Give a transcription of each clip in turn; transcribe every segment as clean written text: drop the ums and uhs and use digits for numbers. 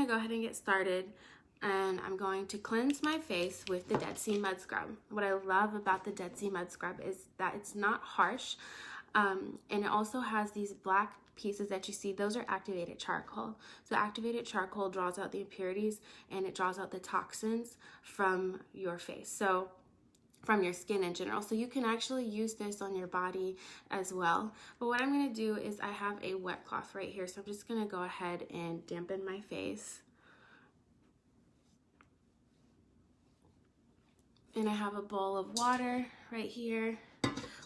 go ahead and get started, and I'm going to cleanse my face with the Dead Sea Mud Scrub. What I love about the Dead Sea Mud Scrub is that it's not harsh, and it also has these black pieces that you see. Those are activated charcoal. So activated charcoal draws out the impurities and it draws out the toxins from your face. So from your skin in general. So you can actually use this on your body as well. But what I'm going to do is I have a wet cloth right here. So I'm just going to go ahead and dampen my face. And I have a bowl of water right here.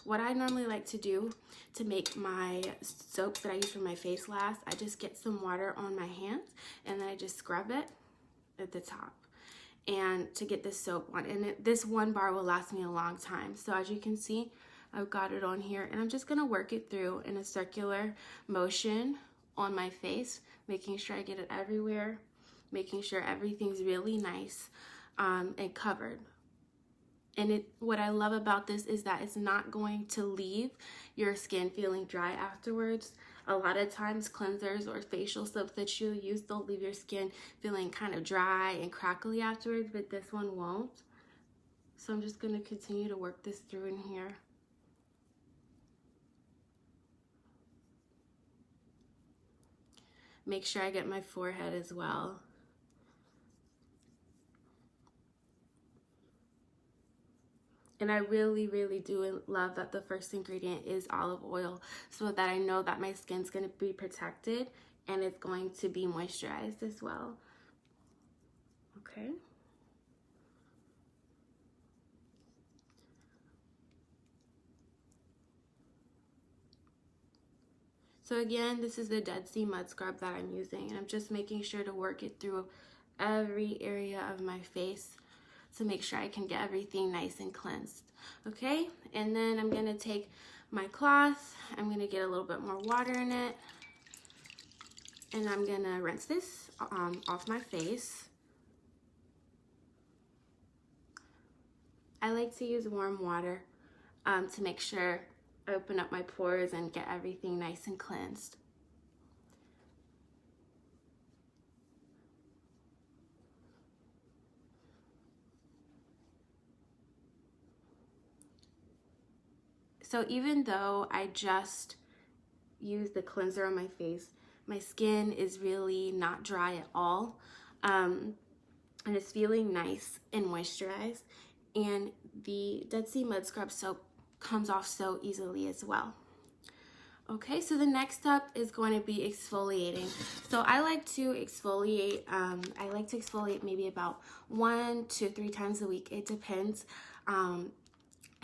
What I normally like to do to make my soaps that I use for my face last, I just get some water on my hands and then I just scrub it at the top and to get this soap on. And this one bar will last me a long time. So as you can see, I've got it on here and I'm just gonna work it through in a circular motion on my face, making sure I get it everywhere, making sure everything's really nice and covered. And what I love about this is that it's not going to leave your skin feeling dry afterwards. A lot of times cleansers or facial soaps that you use, they'll leave your skin feeling kind of dry and crackly afterwards, but this one won't. So I'm just going to continue to work this through in here. Make sure I get my forehead as well. And I really, really do love that the first ingredient is olive oil so that I know that my skin's going to be protected and it's going to be moisturized as well. Okay. So again, this is the Dead Sea Mud Scrub that I'm using, and I'm just making sure to work it through every area of my face to make sure I can get everything nice and cleansed. Okay, and then I'm gonna take my cloth, I'm gonna get a little bit more water in it, and I'm gonna rinse this off my face. I like to use warm water to make sure I open up my pores and get everything nice and cleansed. So even though I just used the cleanser on my face, my skin is really not dry at all. And it's feeling nice and moisturized. And the Dead Sea Mud Scrub soap comes off so easily as well. Okay, so the next step is going to be exfoliating. So I like to exfoliate maybe about 1 to 3 times a week. It depends on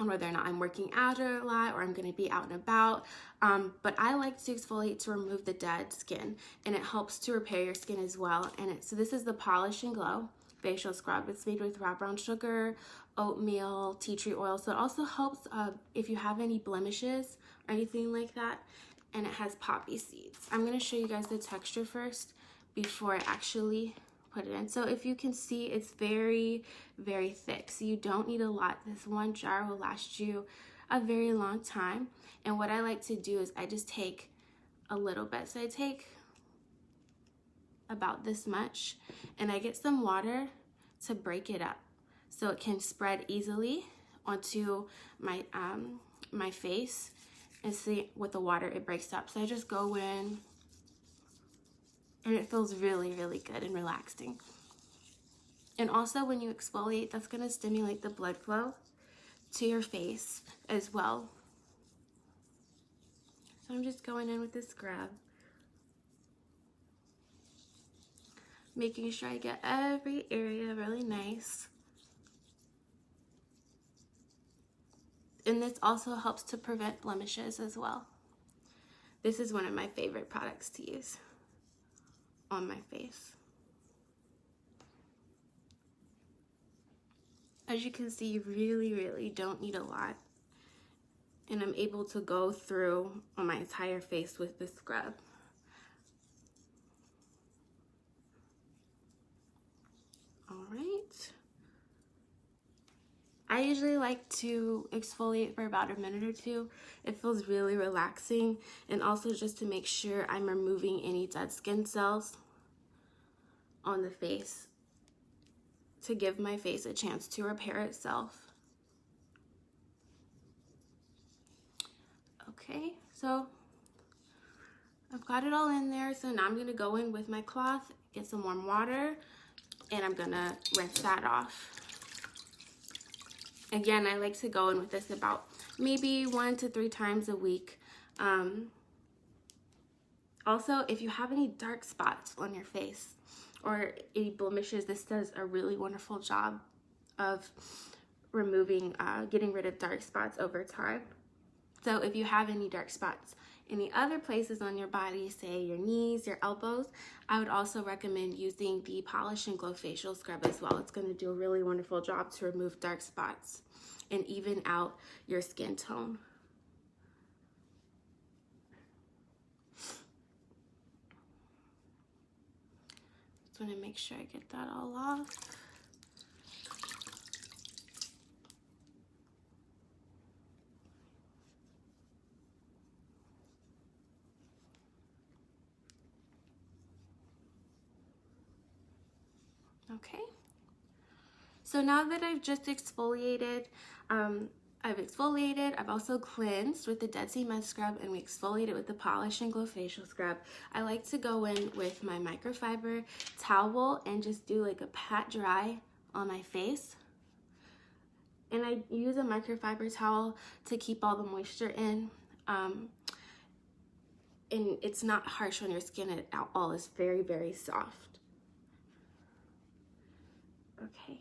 whether or not I'm working out a lot or I'm going to be out and about. But I like to exfoliate to remove the dead skin, and it helps to repair your skin as well. And so this is the Polish and Glow facial scrub. It's made with raw brown sugar, oatmeal, tea tree oil. So it also helps if you have any blemishes or anything like that. And it has poppy seeds. I'm going to show you guys the texture first before I actually put it in. So if you can see, it's very, very thick. So you don't need a lot. This one jar will last you a very long time. And what I like to do is I just take a little bit. So I take about this much and I get some water to break it up so it can spread easily onto my my face, and see with the water it breaks up. So I just go in and it feels really, really good and relaxing. And also when you exfoliate, that's going to stimulate the blood flow to your face as well. So I'm just going in with this scrub, making sure I get every area really nice. And this also helps to prevent blemishes as well. This is one of my favorite products to use on my face. As you can see, you really, really don't need a lot. And I'm able to go through on my entire face with this scrub. All right. I usually like to exfoliate for about a minute or two. It feels really relaxing, and also just to make sure I'm removing any dead skin cells on the face to give my face a chance to repair itself. Okay, so I've got it all in there. So now I'm gonna go in with my cloth, get some warm water, and I'm gonna rinse that off. Again, I like to go in with this about maybe 1 to 3 times a week. Also, if you have any dark spots on your face or any blemishes, this does a really wonderful job of removing, getting rid of dark spots over time. So if you have any dark spots, any other places on your body, say your knees, your elbows, I would also recommend using the Polish and Glow Facial Scrub as well. It's going to do a really wonderful job to remove dark spots and even out your skin tone. Just want to make sure I get that all off. Okay, so now that I've just exfoliated, I've also cleansed with the Dead Sea Mud Scrub, and we exfoliated with the Polish and Glow Facial Scrub. I like to go in with my microfiber towel and just do like a pat dry on my face. And I use a microfiber towel to keep all the moisture in. And it's not harsh on your skin at all. It's very, very soft. Okay.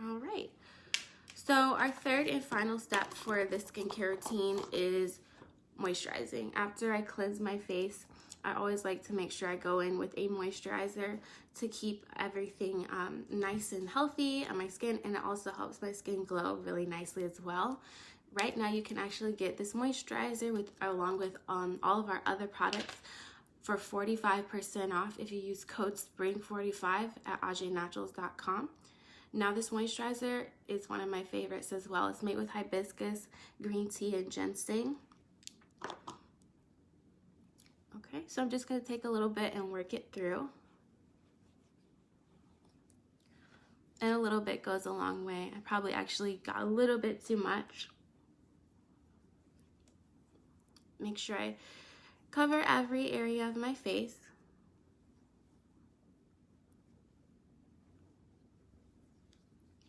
All right. So our third and final step for the skincare routine is moisturizing. After I cleanse my face, I always like to make sure I go in with a moisturizer to keep everything nice and healthy on my skin, and it also helps my skin glow really nicely as well. Right now you can actually get this moisturizer along with all of our other products for 45% off if you use code SPRING45 at ajaynaturals.com. Now this moisturizer is one of my favorites as well. It's made with hibiscus, green tea, and ginseng. Okay, so I'm just going to take a little bit and work it through. And a little bit goes a long way. I probably actually got a little bit too much. Make sure I cover every area of my face.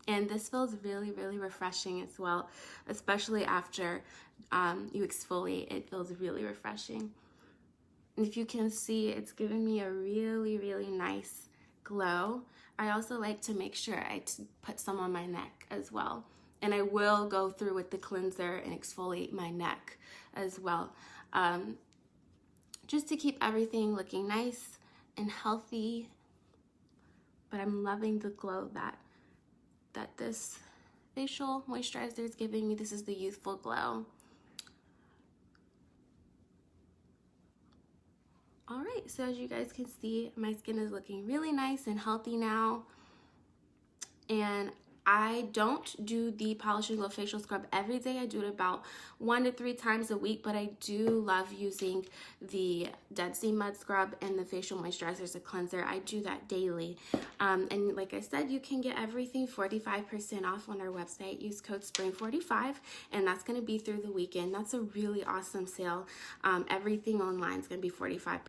And this feels really, really refreshing as well, especially after you exfoliate. It feels really refreshing. And if you can see, it's giving me a really, really nice glow. I also like to make sure I put some on my neck as well. And I will go through with the cleanser and exfoliate my neck as well. Just to keep everything looking nice and healthy. But I'm loving the glow that this facial moisturizer is giving me. This is the youthful glow. All right, so as you guys can see, my skin is looking really nice and healthy now. And I don't do the Polish and Glow Facial Scrub every day. I do it about 1 to 3 times a week, but I do love using the Dead Sea Mud Scrub and the facial moisturizer as a cleanser. I do that daily. And like I said, you can get everything 45% off on our website. Use code SPRING45, and that's going to be through the weekend. That's a really awesome sale. Everything online is going to be 45%.